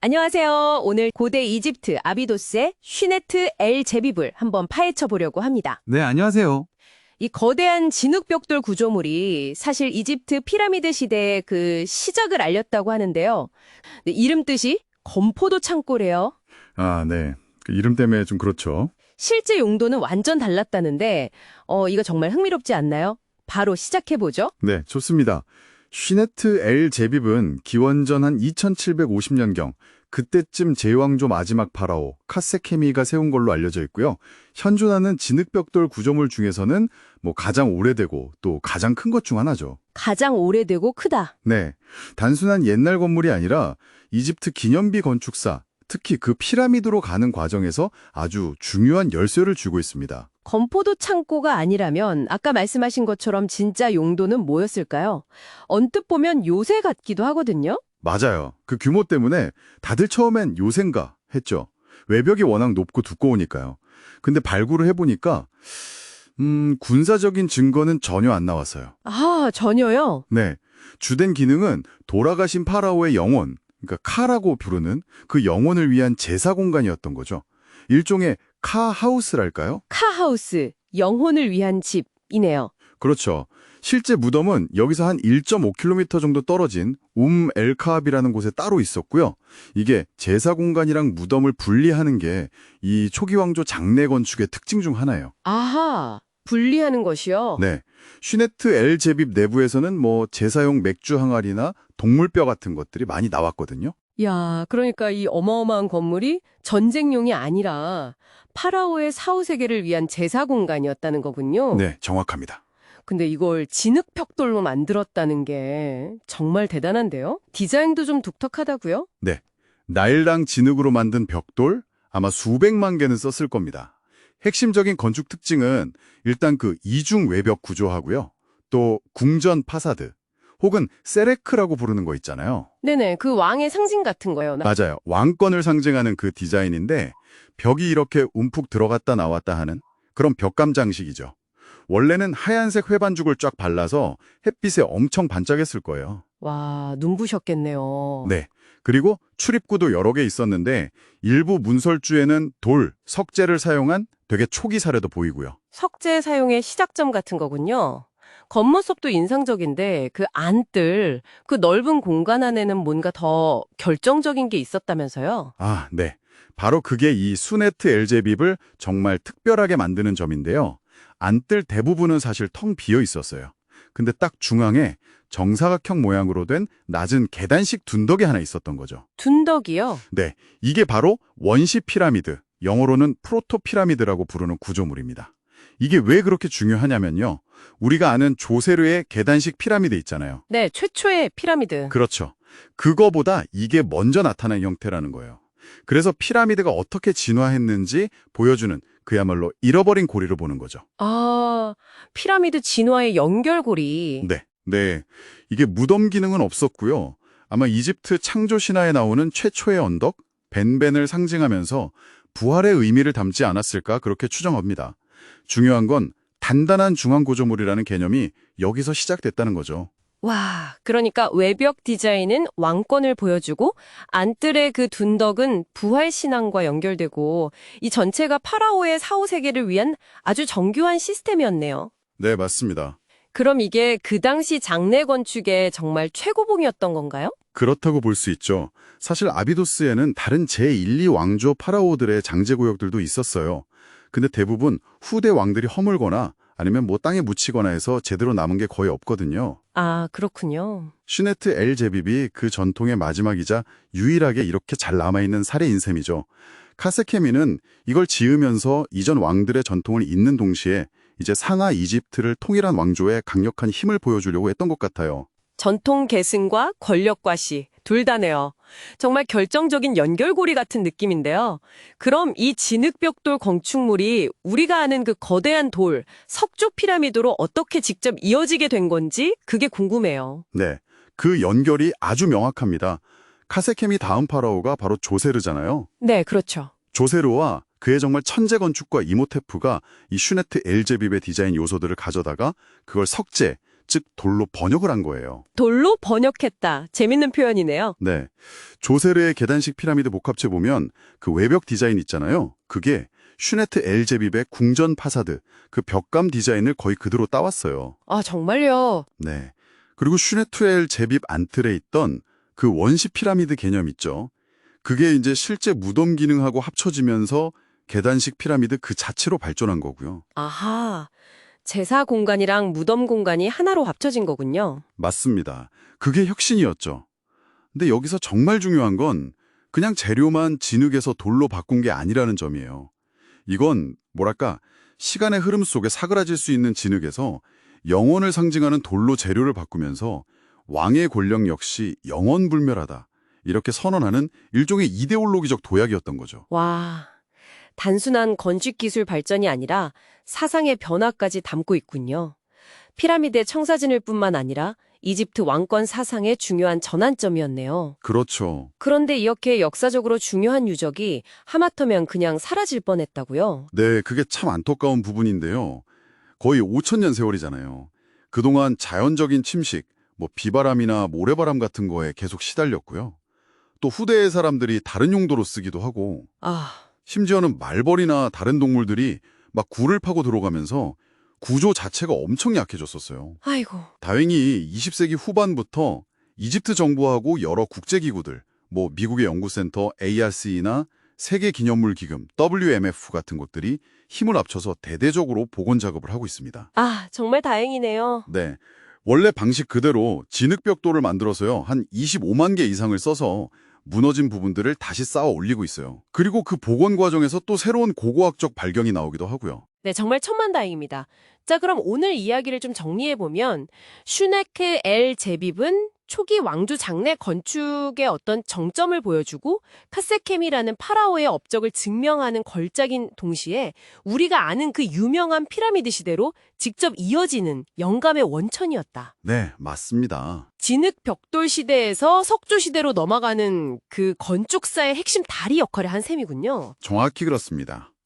안녕하세요. 오늘 고대 이집트 아비도스의 쉬네트 엘 제비블 한번 파헤쳐 보려고 합니다. 네, 안녕하세요. 이 거대한 진흙벽돌 구조물이 사실 이집트 피라미드 시대의 그 시작을 알렸다고 하는데요. 네, 이름 뜻이 건포도 창고래요. 아, 네. 그 이름 때문에 좀 그렇죠. 실제 용도는 완전 달랐다는데 이거 정말 흥미롭지 않나요? 바로 시작해보죠. 네, 좋습니다. 쉬네트 엘 제빕은 기원전 한 2750년경, 그때쯤 제왕조 마지막 파라오 카세케미가 세운 걸로 알려져 있고요. 현존하는 진흙벽돌 구조물 중에서는 가장 오래되고 또 가장 큰 것 중 하나죠. 가장 오래되고 크다. 네, 단순한 옛날 건물이 아니라 이집트 기념비 건축사, 특히 그 피라미드로 가는 과정에서 아주 중요한 열쇠를 쥐고 있습니다. 건포도 창고가 아니라면 아까 말씀하신 것처럼 진짜 용도는 뭐였을까요? 언뜻 보면 요새 같기도 하거든요. 맞아요. 그 규모 때문에 다들 처음엔 요새인가 했죠. 외벽이 워낙 높고 두꺼우니까요. 근데 발굴을 해보니까 군사적인 증거는 전혀 안 나왔어요. 아, 전혀요? 네, 주된 기능은 돌아가신 파라오의 영혼, 그러니까 카라고 부르는 그 영혼을 위한 제사 공간이었던 거죠. 일종의 카하우스랄까요? 카하우스, 영혼을 위한 집이네요. 그렇죠. 실제 무덤은 여기서 한 1.5km 정도 떨어진 엘카압이라는 곳에 따로 있었고요. 이게 제사 공간이랑 무덤을 분리하는 게 이 초기 왕조 장례 건축의 특징 중 하나예요. 아하, 분리하는 것이요? 네, 쉬네트 엘 제빕 내부에서는 제사용 맥주 항아리나 동물뼈 같은 것들이 많이 나왔거든요. 야, 그러니까 이 어마어마한 건물이 전쟁용이 아니라 파라오의 사후세계를 위한 제사 공간이었다는 거군요. 네, 정확합니다. 근데 이걸 진흙벽돌로 만들었다는 게 정말 대단한데요? 디자인도 좀 독특하다고요? 네, 나일강 진흙으로 만든 벽돌 아마 수백만 개는 썼을 겁니다. 핵심적인 건축 특징은 일단 그 이중 외벽 구조하고요. 또 궁전 파사드 혹은 세레크라고 부르는 거 있잖아요. 네네, 그 왕의 상징 같은 거요. 맞아요. 왕권을 상징하는 그 디자인인데 벽이 이렇게 움푹 들어갔다 나왔다 하는 그런 벽감 장식이죠. 원래는 하얀색 회반죽을 쫙 발라서 햇빛에 엄청 반짝였을 거예요. 와, 눈부셨겠네요. 네. 그리고 출입구도 여러 개 있었는데 일부 문설주에는 돌, 석재를 사용한 되게 초기 사례도 보이고요. 석재 사용의 시작점 같은 거군요. 겉모습도 인상적인데 그 안뜰, 그 넓은 공간 안에는 뭔가 더 결정적인 게 있었다면서요? 아, 네. 바로 그게 이 수네트 엘제빕을 정말 특별하게 만드는 점인데요. 안뜰 대부분은 사실 텅 비어 있었어요. 근데 딱 중앙에 정사각형 모양으로 된 낮은 계단식 둔덕이 하나 있었던 거죠. 둔덕이요? 네, 이게 바로 원시 피라미드, 영어로는 프로토 피라미드라고 부르는 구조물입니다. 이게 왜 그렇게 중요하냐면요. 우리가 아는 조세르의 계단식 피라미드 있잖아요. 네, 최초의 피라미드. 그렇죠. 그거보다 이게 먼저 나타난 형태라는 거예요. 그래서 피라미드가 어떻게 진화했는지 보여주는 그야말로 잃어버린 고리로 보는 거죠. 아, 피라미드 진화의 연결고리. 네. 이게 무덤 기능은 없었고요. 아마 이집트 창조 신화에 나오는 최초의 언덕, 벤벤을 상징하면서 부활의 의미를 담지 않았을까 그렇게 추정합니다. 중요한 건 단단한 중앙 구조물이라는 개념이 여기서 시작됐다는 거죠. 와, 그러니까 외벽 디자인은 왕권을 보여주고 안뜰의 그 둔덕은 부활 신앙과 연결되고 이 전체가 파라오의 사후세계를 위한 아주 정교한 시스템이었네요. 네, 맞습니다. 그럼 이게 그 당시 장례 건축의 정말 최고봉이었던 건가요? 그렇다고 볼 수 있죠. 사실 아비도스에는 다른 제1, 2 왕조 파라오들의 장제구역들도 있었어요. 근데 대부분 후대 왕들이 허물거나 아니면 땅에 묻히거나 해서 제대로 남은 게 거의 없거든요. 아, 그렇군요. 쉬네트 엘 제빕이 그 전통의 마지막이자 유일하게 이렇게 잘 남아있는 사례인 셈이죠. 카세케미는 이걸 지으면서 이전 왕들의 전통을 잇는 동시에 이제 상하 이집트를 통일한 왕조의 강력한 힘을 보여주려고 했던 것 같아요. 전통 계승과 권력 과시 둘 다네요. 정말 결정적인 연결고리 같은 느낌인데요. 그럼 이 진흙벽돌 건축물이 우리가 아는 그 거대한 돌, 석조 피라미드로 어떻게 직접 이어지게 된 건지 그게 궁금해요. 네, 그 연결이 아주 명확합니다. 카세케미 다음 파라오가 바로 조세르잖아요. 네, 그렇죠. 조세르와 그의 정말 천재 건축가 이모테프가 이 슈네트 엘 제빕의 디자인 요소들을 가져다가 그걸 석재, 즉 돌로 번역을 한 거예요. 돌로 번역했다. 재밌는 표현이네요. 네. 조세르의 계단식 피라미드 복합체 보면 그 외벽 디자인 있잖아요. 그게 슈네트 엘 제빕의 궁전 파사드, 그 벽감 디자인을 거의 그대로 따왔어요. 아, 정말요? 네. 그리고 슈네트 엘 제빕 안틀에 있던 그 원시 피라미드 개념 있죠. 그게 이제 실제 무덤 기능하고 합쳐지면서 계단식 피라미드 그 자체로 발전한 거고요. 아하. 제사 공간이랑 무덤 공간이 하나로 합쳐진 거군요. 맞습니다. 그게 혁신이었죠. 근데 여기서 정말 중요한 건 그냥 재료만 진흙에서 돌로 바꾼 게 아니라는 점이에요. 이건 뭐랄까 시간의 흐름 속에 사그라질 수 있는 진흙에서 영원을 상징하는 돌로 재료를 바꾸면서 왕의 권력 역시 영원불멸하다. 이렇게 선언하는 일종의 이데올로기적 도약이었던 거죠. 와, 단순한 건축 기술 발전이 아니라 사상의 변화까지 담고 있군요. 피라미드의 청사진일 뿐만 아니라 이집트 왕권 사상의 중요한 전환점이었네요. 그렇죠. 그런데 이렇게 역사적으로 중요한 유적이 하마터면 그냥 사라질 뻔했다고요? 네, 그게 참 안타까운 부분인데요. 거의 5천년 세월이잖아요. 그동안 자연적인 침식, 비바람이나 모래바람 같은 거에 계속 시달렸고요. 또 후대의 사람들이 다른 용도로 쓰기도 하고 아, 심지어는 말벌이나 다른 동물들이 막 굴을 파고 들어가면서 구조 자체가 엄청 약해졌었어요. 아이고. 다행히 20세기 후반부터 이집트 정부하고 여러 국제기구들, 미국의 연구센터 ARC나 세계기념물기금 WMF 같은 곳들이 힘을 합쳐서 대대적으로 복원 작업을 하고 있습니다. 아, 정말 다행이네요. 네, 원래 방식 그대로 진흙벽돌을 만들어서요. 한 25만 개 이상을 써서 무너진 부분들을 다시 쌓아 올리고 있어요. 그리고 그 복원 과정에서 또 새로운 고고학적 발견이 나오기도 하고요. 네, 정말 천만다행입니다. 자, 그럼 오늘 이야기를 좀 정리해보면 슈네크 엘 제빕은 초기 왕조 장내 건축의 어떤 정점을 보여주고 카세켐이라는 파라오의 업적을 증명하는 걸작인 동시에 우리가 아는 그 유명한 피라미드 시대로 직접 이어지는 영감의 원천이었다. 네, 맞습니다. 진흙 벽돌 시대에서 석조 시대로 넘어가는 그 건축사의 핵심 다리 역할을 한 셈이군요. 정확히 그렇습니다.